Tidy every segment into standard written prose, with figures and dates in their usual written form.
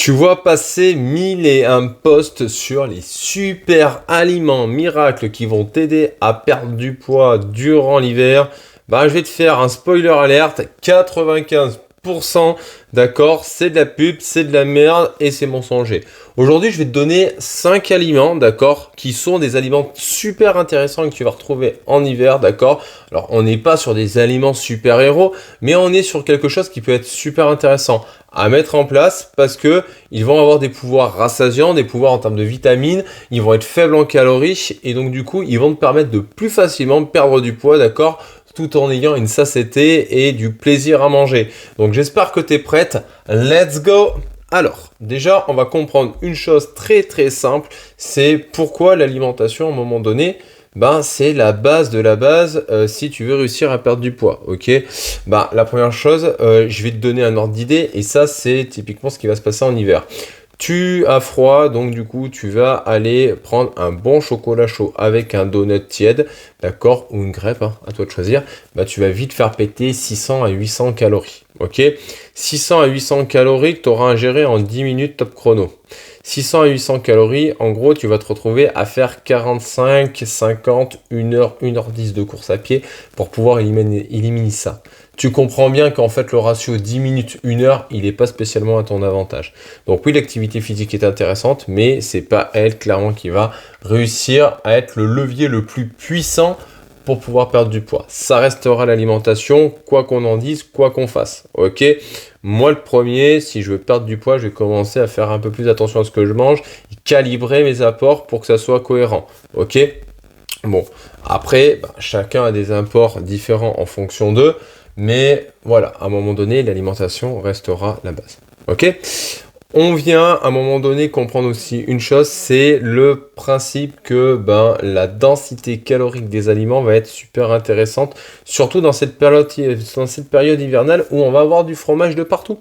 Tu vois passer 1001 posts sur les super aliments miracles qui vont t'aider à perdre du poids durant l'hiver. Je vais te faire un spoiler alerte, 95%, d'accord, c'est de la pub, c'est de la merde et c'est mensonger. Aujourd'hui, je vais te donner 5 aliments, d'accord, qui sont des aliments super intéressants et que tu vas retrouver en hiver, d'accord. Alors, on n'est pas sur des aliments super-héros, mais on est sur quelque chose qui peut être super intéressant à mettre en place parce que ils vont avoir des pouvoirs rassasiants, des pouvoirs en termes de vitamines, ils vont être faibles en calories et donc du coup, ils vont te permettre de plus facilement perdre du poids, d'accord, tout en ayant une satiété et du plaisir à manger. Donc j'espère que tu es prête. Let's go! Alors, déjà, on va comprendre une chose très très simple, c'est pourquoi l'alimentation à un moment donné, c'est la base de la base si tu veux réussir à perdre du poids, ok. La première chose, je vais te donner un ordre d'idée et ça c'est typiquement ce qui va se passer en hiver. Tu as froid, donc du coup tu vas aller prendre un bon chocolat chaud avec un donut tiède, d'accord, ou une crêpe, à toi de choisir. Tu vas vite faire péter 600 à 800 calories, ok. 600 à 800 calories que tu auras ingéré en 10 minutes top chrono. 600 à 800 calories, en gros, tu vas te retrouver à faire 45, 50, 1 heure, 1h10 de course à pied pour pouvoir éliminer ça. Tu comprends bien qu'en fait, le ratio 10 minutes, 1 heure, il n'est pas spécialement à ton avantage. Donc oui, l'activité physique est intéressante, mais c'est pas elle, clairement, qui va réussir à être le levier le plus puissant pour pouvoir perdre du poids. Ça restera l'alimentation, quoi qu'on en dise, quoi qu'on fasse, ok. Moi, le premier, si je veux perdre du poids, je vais commencer à faire un peu plus attention à ce que je mange, calibrer mes apports pour que ça soit cohérent, ok. Bon, après, chacun a des apports différents en fonction d'eux, mais voilà, à un moment donné, l'alimentation restera la base, ok. On vient à un moment donné comprendre aussi une chose, c'est le principe que la densité calorique des aliments va être super intéressante, surtout dans cette période hivernale où on va avoir du fromage de partout.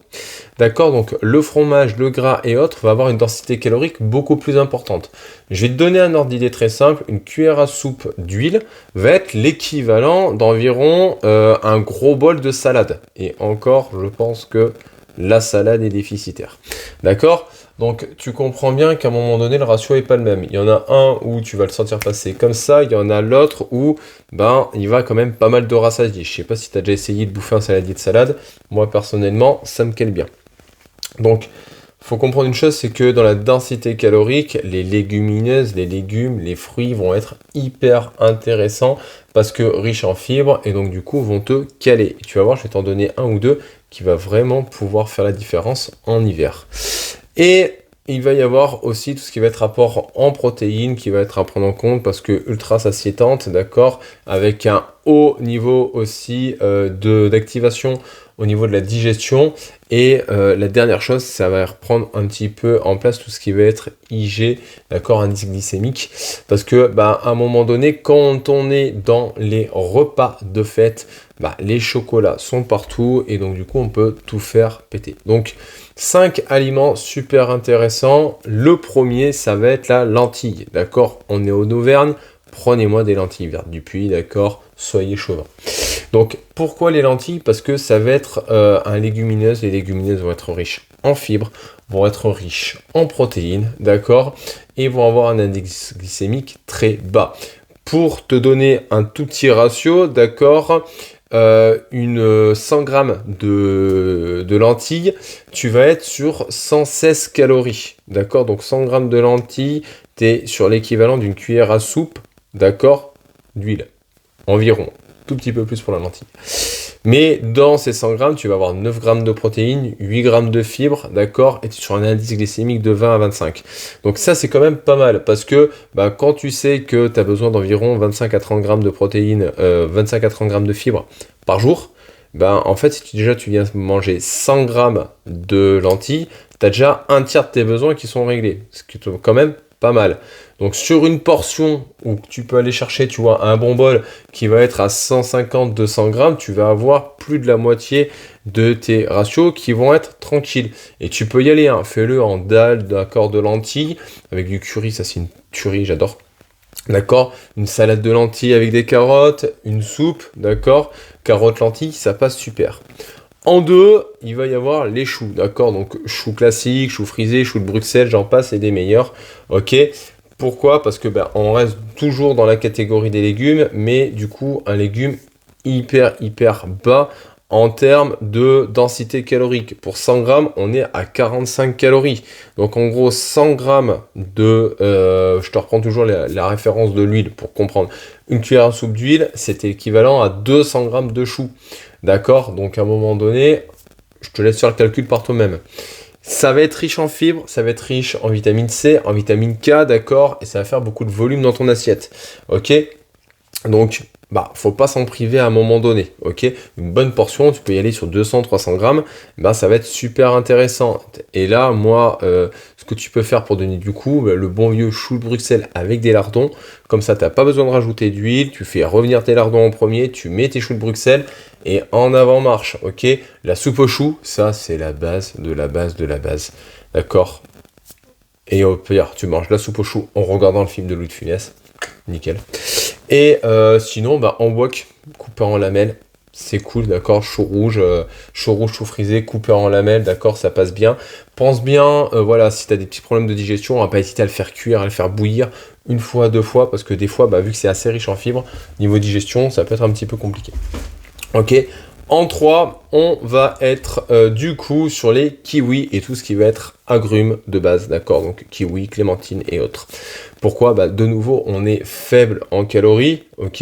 D'accord, donc le fromage, le gras et autres va avoir une densité calorique beaucoup plus importante. Je vais te donner un ordre d'idée très simple, une cuillère à soupe d'huile va être l'équivalent d'environ un gros bol de salade. Et encore, je pense que la salade est déficitaire. D'accord? Donc tu comprends bien qu'à un moment donné, le ratio n'est pas le même. Il y en a un où tu vas le sentir passer comme ça, il y en a l'autre où il va quand même pas mal de rassasier. Je sais pas si tu as déjà essayé de bouffer un saladier de salade. Moi personnellement, ça me cale bien. Donc, faut comprendre une chose, c'est que dans la densité calorique, les légumineuses, les légumes, les fruits vont être hyper intéressants parce que riches en fibres et donc du coup vont te caler. Et tu vas voir, je vais t'en donner un ou deux qui va vraiment pouvoir faire la différence en hiver. Et il va y avoir aussi tout ce qui va être apport en protéines qui va être à prendre en compte parce que ultra satiétante, d'accord, avec un haut niveau aussi d'activation au niveau de la digestion. Et la dernière chose, ça va reprendre un petit peu en place tout ce qui va être IG, d'accord, indice glycémique. Parce que à un moment donné, quand on est dans les repas de fête, les chocolats sont partout et donc du coup on peut tout faire péter. Donc 5 aliments super intéressants. Le premier, ça va être la lentille, d'accord. On est en Auvergne, prenez-moi des lentilles vertes du Puy, d'accord, soyez chauvin. Donc pourquoi les lentilles? Parce que ça va être un légumineuse. Les légumineuses vont être riches en fibres, vont être riches en protéines, d'accord, et vont avoir un index glycémique très bas. Pour te donner un tout petit ratio, d'accord, 100 grammes de lentilles, tu vas être sur 116 calories, d'accord. Donc 100 grammes de lentilles, tu es sur l'équivalent d'une cuillère à soupe, d'accord, d'huile, environ, tout petit peu plus pour la lentille. Mais dans ces 100 grammes, tu vas avoir 9 grammes de protéines, 8 grammes de fibres, d'accord, et tu es sur un indice glycémique de 20 à 25. Donc ça, c'est quand même pas mal, parce que quand tu sais que tu as besoin d'environ 25 à 30 grammes de protéines, 25 à 30 grammes de fibres par jour, en fait, si tu viens manger 100 grammes de lentilles, tu as déjà un tiers de tes besoins qui sont réglés, ce qui est quand même pas mal. Donc sur une portion où tu peux aller chercher, tu vois, un bon bol qui va être à 150-200 grammes, tu vas avoir plus de la moitié de tes ratios qui vont être tranquilles. Et tu peux y aller, fais-le en dalle, d'accord, de lentilles, avec du curry, ça c'est une tuerie, j'adore. D'accord, une salade de lentilles avec des carottes, une soupe, d'accord, carottes, lentilles, ça passe super. En deux, il va y avoir les choux, d'accord? Donc choux classiques, choux frisés, choux de Bruxelles, j'en passe, et des meilleurs. Ok. Pourquoi? Parce que on reste toujours dans la catégorie des légumes, mais du coup un légume hyper bas en termes de densité calorique. Pour 100 grammes, on est à 45 calories. Donc en gros 100 grammes de... je te reprends toujours la référence de l'huile pour comprendre. Une cuillère à soupe d'huile, c'était équivalent à 200 grammes de choux. D'accord? Donc à un moment donné, je te laisse faire le calcul par toi-même. Ça va être riche en fibres, ça va être riche en vitamine C, en vitamine K, d'accord? Et ça va faire beaucoup de volume dans ton assiette. Ok? Donc, faut pas s'en priver à un moment donné, ok? Une bonne portion, tu peux y aller sur 200-300 grammes, ça va être super intéressant. Et là, moi, ce que tu peux faire pour donner du coup, le bon vieux chou de Bruxelles avec des lardons, comme ça, tu n'as pas besoin de rajouter d'huile, tu fais revenir tes lardons en premier, tu mets tes choux de Bruxelles, et en avant marche, ok? La soupe aux choux, ça, c'est la base de la base de la base, d'accord? Et au pire, tu manges la soupe aux choux en regardant le film de Louis de Funès, nickel. Et sinon, en wok, coupé en lamelles, c'est cool, d'accord. Chou rouge, chou frisé, coupé en lamelles, d'accord, ça passe bien. Pense bien, voilà, si tu as des petits problèmes de digestion, on va pas hésiter à le faire cuire, à le faire bouillir une fois, deux fois, parce que des fois, vu que c'est assez riche en fibres, niveau digestion, ça peut être un petit peu compliqué. Ok. En 3, on va être du coup sur les kiwis et tout ce qui va être agrumes de base, d'accord? Donc kiwi, clémentine et autres. Pourquoi? De nouveau, on est faible en calories, ok?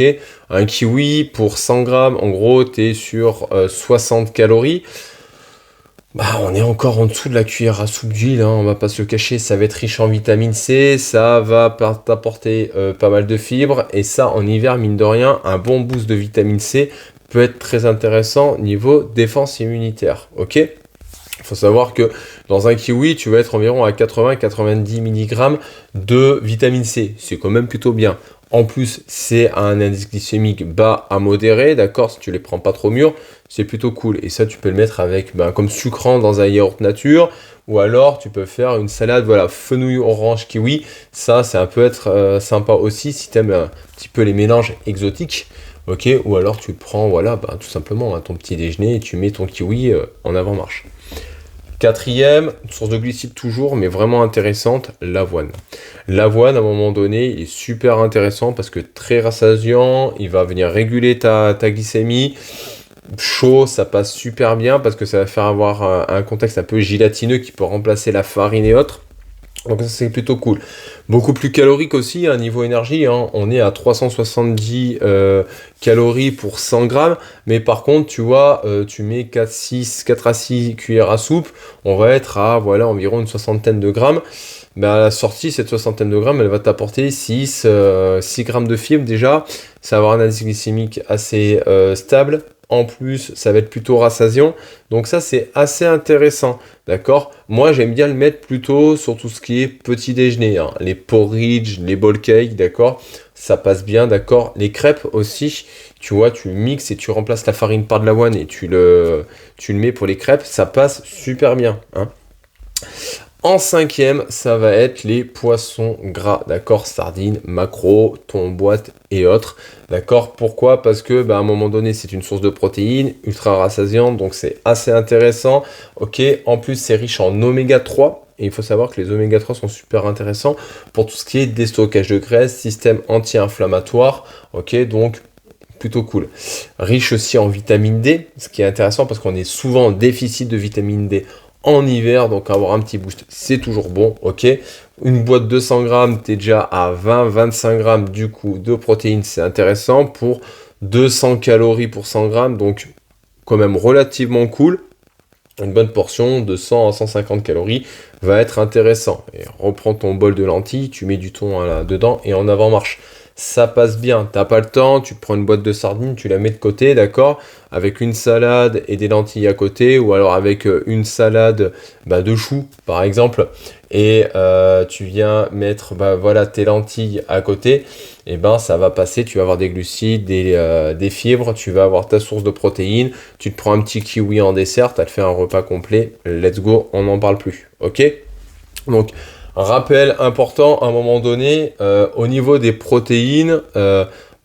Un kiwi pour 100 grammes, en gros, tu es sur 60 calories. On est encore en dessous de la cuillère à soupe d'huile, hein, on va pas se le cacher, ça va être riche en vitamine C, ça va t'apporter pas mal de fibres, et ça, en hiver, mine de rien, un bon boost de vitamine C peut être très intéressant niveau défense immunitaire, ok? Il faut savoir que dans un kiwi, tu vas être environ à 80-90 mg de vitamine C. C'est quand même plutôt bien. En plus, c'est un indice glycémique bas à modéré, d'accord? Si tu les prends pas trop mûrs, c'est plutôt cool. Et ça, tu peux le mettre avec, comme sucrant dans un yaourt nature. Ou alors, tu peux faire une salade, voilà, fenouil orange kiwi. Ça peut être sympa aussi si tu aimes un petit peu les mélanges exotiques. Ok, ou alors tu prends, voilà, tout simplement ton petit déjeuner et tu mets ton kiwi en avant-marche. Quatrième, source de glucides toujours, mais vraiment intéressante, l'avoine. L'avoine, à un moment donné, il est super intéressant parce que très rassasiant, il va venir réguler ta glycémie. Chaud, ça passe super bien parce que ça va faire avoir un contexte un peu gélatineux qui peut remplacer la farine et autres. Donc ça c'est plutôt cool. Beaucoup plus calorique aussi, niveau énergie, hein. On est à 370 calories pour 100 grammes, mais par contre tu vois, tu mets 4 à 6 cuillères à soupe, on va être à environ une soixantaine de grammes. À la sortie, cette soixantaine de grammes, elle va t'apporter 6 grammes de fibres déjà, ça va avoir un indice glycémique assez stable. En plus, ça va être plutôt rassasiant. Donc ça, c'est assez intéressant. D'accord? Moi, j'aime bien le mettre plutôt sur tout ce qui est petit déjeuner. Hein. Les porridge, les bowl cakes, d'accord? Ça passe bien, d'accord? Les crêpes aussi. Tu vois, tu mixes et tu remplaces la farine par de l'avoine et tu le mets pour les crêpes. Ça passe super bien. Hein. En cinquième, ça va être les poissons gras, d'accord? Sardines, maquereaux, thon en boîte et autres, d'accord? Pourquoi? Parce que, à un moment donné, c'est une source de protéines, ultra rassasiante, donc c'est assez intéressant, ok? En plus, c'est riche en oméga 3, et il faut savoir que les oméga 3 sont super intéressants pour tout ce qui est déstockage de graisse, système anti-inflammatoire, ok? Donc, plutôt cool. Riche aussi en vitamine D, ce qui est intéressant parce qu'on est souvent en déficit de vitamine D en hiver, donc avoir un petit boost, c'est toujours bon, ok. Une boîte de 100 grammes, tu es déjà à 20-25 grammes du coup de protéines, c'est intéressant pour 200 calories pour 100 grammes, donc quand même relativement cool. Une bonne portion de 100 à 150 calories va être intéressant. Et reprends ton bol de lentilles, tu mets du thon dedans et en avant marche. Ça passe bien, t'as pas le temps, tu prends une boîte de sardines, tu la mets de côté, d'accord, avec une salade et des lentilles à côté, ou alors avec une salade de choux par exemple, et tu viens mettre tes lentilles à côté, et ça va passer, tu vas avoir des glucides, des fibres, tu vas avoir ta source de protéines, tu te prends un petit kiwi en dessert, t'as fait un repas complet, let's go, on n'en parle plus, ok? Donc rappel important à un moment donné, au niveau des protéines,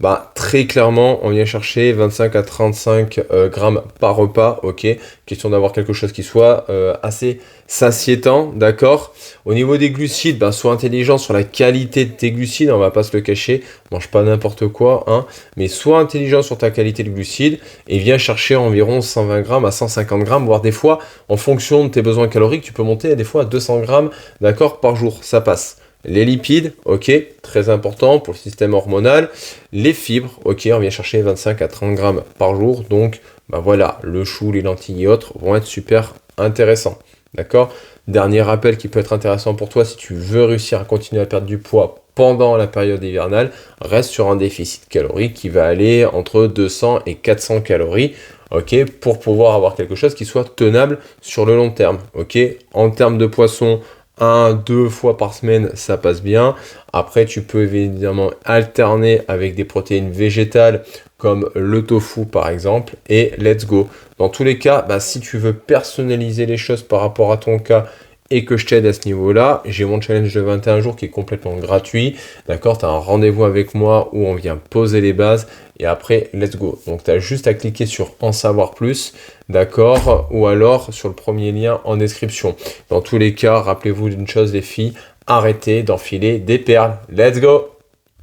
Bah, très clairement, on vient chercher 25 à 35 grammes par repas, ok. Question d'avoir quelque chose qui soit assez satiétant, d'accord. Au niveau des glucides, bah, sois intelligent sur la qualité de tes glucides, on va pas se le cacher. Mange pas n'importe quoi, hein. Mais sois intelligent sur ta qualité de glucides et viens chercher environ 120 grammes à 150 grammes, voire des fois, en fonction de tes besoins caloriques, tu peux monter des fois à 200 grammes, d'accord, par jour, ça passe. Les lipides, ok, très important pour le système hormonal. Les fibres, ok, on vient chercher 25 à 30 grammes par jour. Donc, bah voilà, le chou, les lentilles et autres vont être super intéressants. D'accord? Dernier rappel qui peut être intéressant pour toi si tu veux réussir à continuer à perdre du poids pendant la période hivernale, reste sur un déficit calorique qui va aller entre 200 et 400 calories. Ok, pour pouvoir avoir quelque chose qui soit tenable sur le long terme. Ok, en termes de poisson, 1-2 fois par semaine, ça passe bien. Après, tu peux évidemment alterner avec des protéines végétales comme le tofu par exemple, et let's go. Dans tous les cas, bah, si tu veux personnaliser les choses par rapport à ton cas et que je t'aide à ce niveau-là, j'ai mon challenge de 21 jours qui est complètement gratuit. D'accord, tu as un rendez-vous avec moi où on vient poser les bases et après, let's go. Donc, tu as juste à cliquer sur en savoir plus, d'accord, ou alors sur le premier lien en description. Dans tous les cas, rappelez-vous d'une chose, les filles, arrêtez d'enfiler des perles. Let's go!